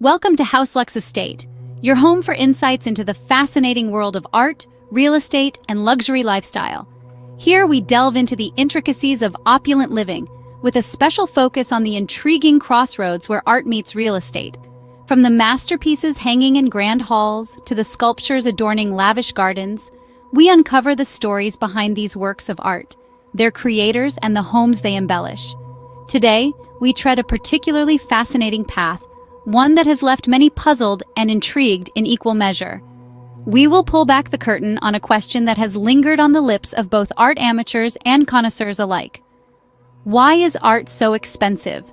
Welcome to House Lux Estate, your home for insights into the fascinating world of art, real estate, and luxury lifestyle. Here we delve into the intricacies of opulent living, with a special focus on the intriguing crossroads where art meets real estate. From the masterpieces hanging in grand halls to the sculptures adorning lavish gardens, we uncover the stories behind these works of art, their creators, and the homes they embellish. Today, we tread a particularly fascinating path, one that has left many puzzled and intrigued in equal measure. We will pull back the curtain on a question that has lingered on the lips of both art amateurs and connoisseurs alike. Why is art so expensive?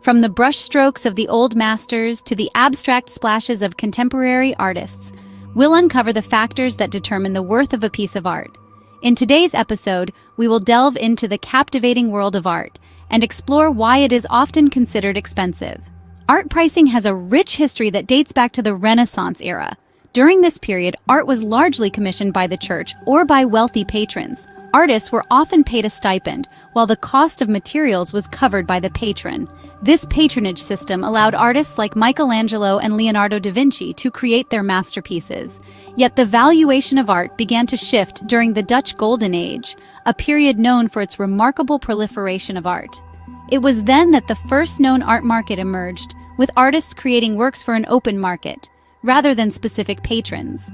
From the brushstrokes of the old masters to the abstract splashes of contemporary artists, we'll uncover the factors that determine the worth of a piece of art. In today's episode, we will delve into the captivating world of art and explore why it is often considered expensive. Art pricing has a rich history that dates back to the Renaissance era. During this period, art was largely commissioned by the church or by wealthy patrons. Artists were often paid a stipend, while the cost of materials was covered by the patron. This patronage system allowed artists like Michelangelo and Leonardo da Vinci to create their masterpieces. Yet the valuation of art began to shift during the Dutch Golden Age, a period known for its remarkable proliferation of art. It was then that the first known art market emerged, with artists creating works for an open market, rather than specific patrons.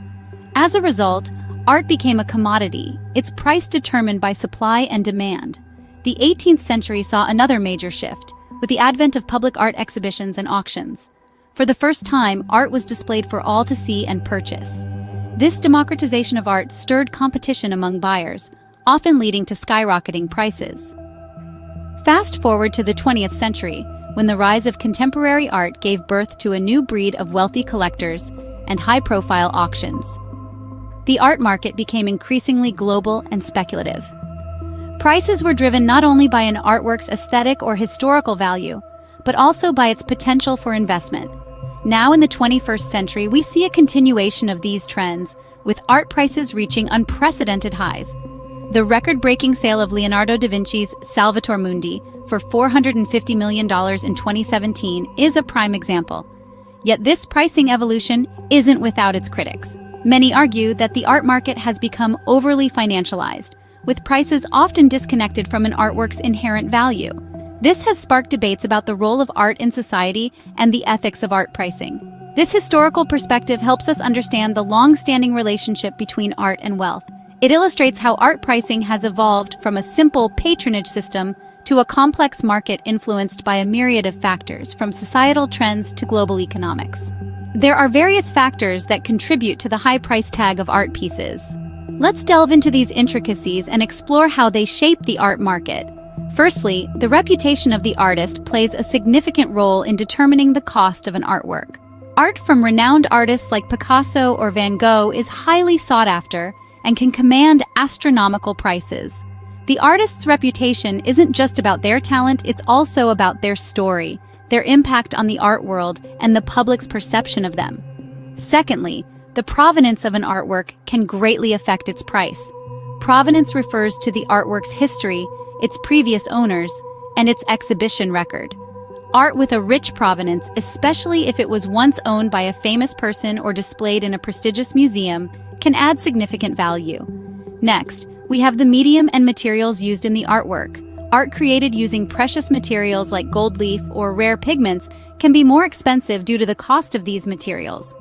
As a result, art became a commodity, its price determined by supply and demand. The 18th century saw another major shift, with the advent of public art exhibitions and auctions. For the first time, art was displayed for all to see and purchase. This democratization of art stirred competition among buyers, often leading to skyrocketing prices. Fast forward to the 20th century, when the rise of contemporary art gave birth to a new breed of wealthy collectors and high-profile auctions. The art market became increasingly global and speculative. Prices were driven not only by an artwork's aesthetic or historical value, but also by its potential for investment. Now in the 21st century, we see a continuation of these trends, with art prices reaching unprecedented highs. The record-breaking sale of Leonardo da Vinci's Salvator Mundi for $450 million in 2017 is a prime example. Yet this pricing evolution isn't without its critics. Many argue that the art market has become overly financialized, with prices often disconnected from an artwork's inherent value. This has sparked debates about the role of art in society and the ethics of art pricing. This historical perspective helps us understand the long-standing relationship between art and wealth. It illustrates how art pricing has evolved from a simple patronage system to a complex market influenced by a myriad of factors, from societal trends to global economics. There are various factors that contribute to the high price tag of art pieces. Let's delve into these intricacies and explore how they shape the art market. Firstly, the reputation of the artist plays a significant role in determining the cost of an artwork. Art from renowned artists like Picasso or Van Gogh is highly sought after and can command astronomical prices. The artist's reputation isn't just about their talent, it's also about their story, their impact on the art world, and the public's perception of them. Secondly, the provenance of an artwork can greatly affect its price. Provenance refers to the artwork's history, its previous owners, and its exhibition record. Art with a rich provenance, especially if it was once owned by a famous person or displayed in a prestigious museum, can add significant value. Next, we have the medium and materials used in the artwork. Art created using precious materials like gold leaf or rare pigments can be more expensive due to the cost of these materials.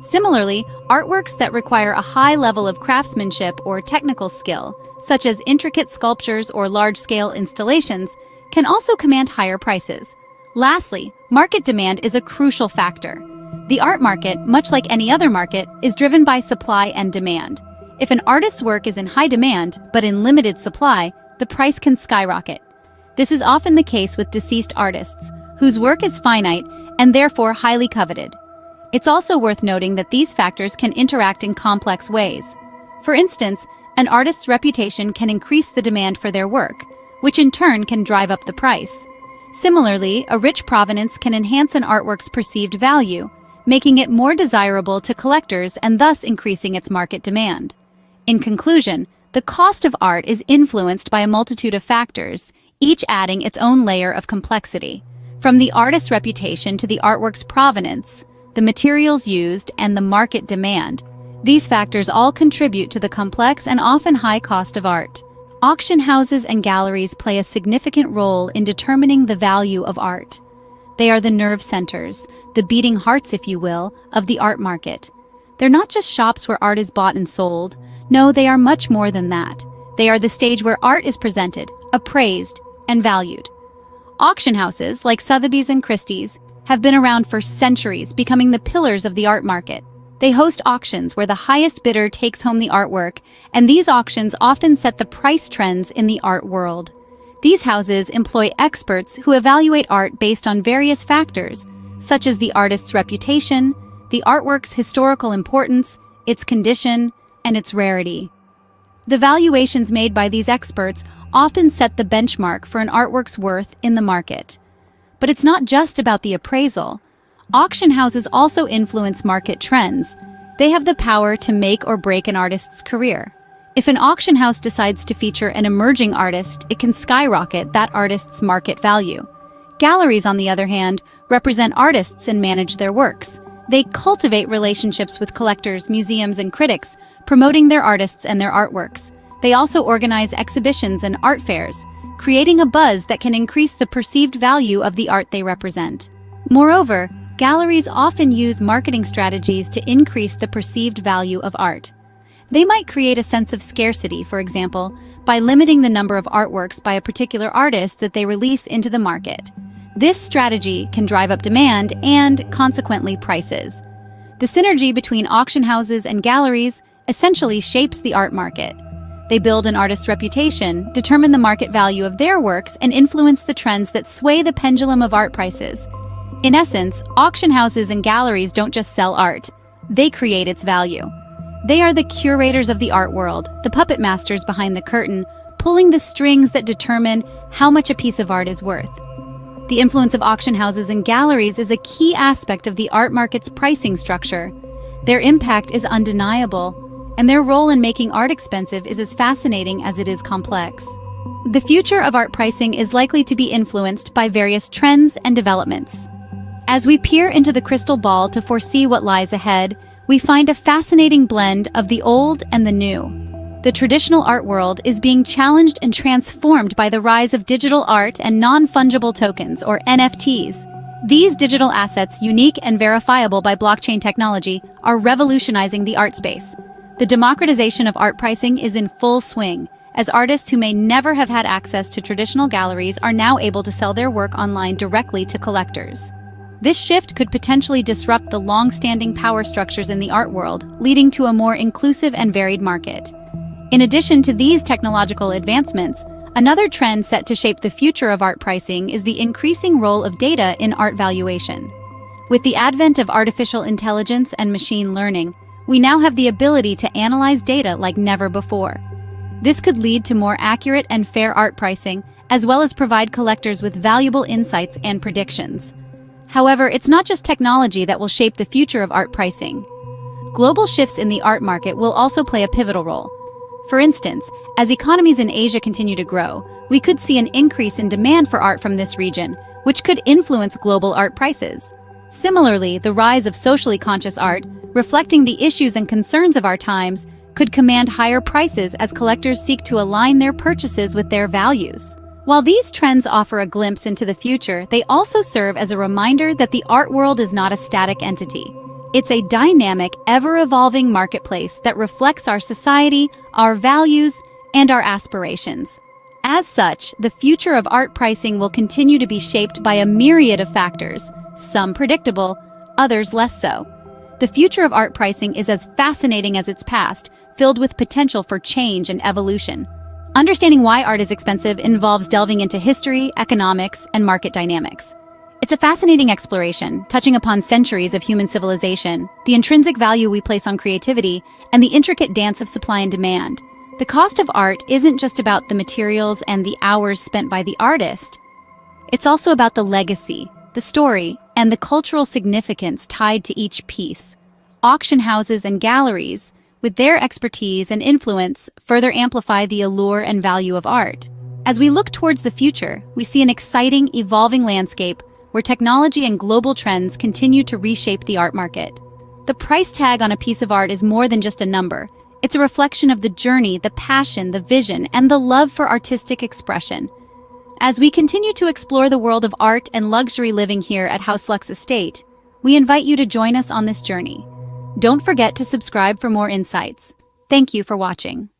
Similarly, artworks that require a high level of craftsmanship or technical skill, such as intricate sculptures or large-scale installations, can also command higher prices. Lastly, market demand is a crucial factor. The art market, much like any other market, is driven by supply and demand. If an artist's work is in high demand, but in limited supply, the price can skyrocket. This is often the case with deceased artists, whose work is finite and therefore highly coveted. It's also worth noting that these factors can interact in complex ways. For instance, an artist's reputation can increase the demand for their work, which in turn can drive up the price. Similarly, a rich provenance can enhance an artwork's perceived value, making it more desirable to collectors and thus increasing its market demand. In conclusion, the cost of art is influenced by a multitude of factors, each adding its own layer of complexity. From the artist's reputation to the artwork's provenance, the materials used, and the market demand, these factors all contribute to the complex and often high cost of art. Auction houses and galleries play a significant role in determining the value of art. They are the nerve centers, the beating hearts, if you will, of the art market. They're not just shops where art is bought and sold. No, they are much more than that. They are the stage where art is presented, appraised, and valued. Auction houses, like Sotheby's and Christie's, have been around for centuries, becoming the pillars of the art market. They host auctions where the highest bidder takes home the artwork, and these auctions often set the price trends in the art world. These houses employ experts who evaluate art based on various factors, such as the artist's reputation, the artwork's historical importance, its condition, and its rarity. The valuations made by these experts often set the benchmark for an artwork's worth in the market. But it's not just about the appraisal. Auction houses also influence market trends. They have the power to make or break an artist's career. If an auction house decides to feature an emerging artist, it can skyrocket that artist's market value. Galleries, on the other hand, represent artists and manage their works. They cultivate relationships with collectors, museums, and critics, promoting their artists and their artworks. They also organize exhibitions and art fairs, creating a buzz that can increase the perceived value of the art they represent. Moreover, galleries often use marketing strategies to increase the perceived value of art. They might create a sense of scarcity, for example, by limiting the number of artworks by a particular artist that they release into the market. This strategy can drive up demand and, consequently, prices. The synergy between auction houses and galleries essentially shapes the art market. They build an artist's reputation, determine the market value of their works, and influence the trends that sway the pendulum of art prices. In essence, auction houses and galleries don't just sell art, they create its value. They are the curators of the art world, the puppet masters behind the curtain, pulling the strings that determine how much a piece of art is worth. The influence of auction houses and galleries is a key aspect of the art market's pricing structure. Their impact is undeniable, and their role in making art expensive is as fascinating as it is complex. The future of art pricing is likely to be influenced by various trends and developments. As we peer into the crystal ball to foresee what lies ahead, we find a fascinating blend of the old and the new. The traditional art world is being challenged and transformed by the rise of digital art and non-fungible tokens, or NFTs. These digital assets, unique and verifiable by blockchain technology, are revolutionizing the art space. The democratization of art pricing is in full swing, as artists who may never have had access to traditional galleries are now able to sell their work online directly to collectors. This shift could potentially disrupt the long-standing power structures in the art world, leading to a more inclusive and varied market. In addition to these technological advancements, another trend set to shape the future of art pricing is the increasing role of data in art valuation. With the advent of artificial intelligence and machine learning, we now have the ability to analyze data like never before. This could lead to more accurate and fair art pricing, as well as provide collectors with valuable insights and predictions. However, it's not just technology that will shape the future of art pricing. Global shifts in the art market will also play a pivotal role. For instance, as economies in Asia continue to grow, we could see an increase in demand for art from this region, which could influence global art prices. Similarly, the rise of socially conscious art, reflecting the issues and concerns of our times, could command higher prices as collectors seek to align their purchases with their values. While these trends offer a glimpse into the future, they also serve as a reminder that the art world is not a static entity. It's a dynamic, ever-evolving marketplace that reflects our society, our values, and our aspirations. As such, the future of art pricing will continue to be shaped by a myriad of factors, some predictable, others less so. The future of art pricing is as fascinating as its past, filled with potential for change and evolution. Understanding why art is expensive involves delving into history, economics, and market dynamics. It's a fascinating exploration, touching upon centuries of human civilization, the intrinsic value we place on creativity, and the intricate dance of supply and demand. The cost of art isn't just about the materials and the hours spent by the artist. It's also about the legacy, the story, and the cultural significance tied to each piece. Auction houses and galleries, with their expertise and influence, further amplify the allure and value of art. As we look towards the future, we see an exciting, evolving landscape where technology and global trends continue to reshape the art market. The price tag on a piece of art is more than just a number. It's a reflection of the journey, the passion, the vision, and the love for artistic expression. As we continue to explore the world of art and luxury living here at House Lux Estate, we invite you to join us on this journey. Don't forget to subscribe for more insights. Thank you for watching.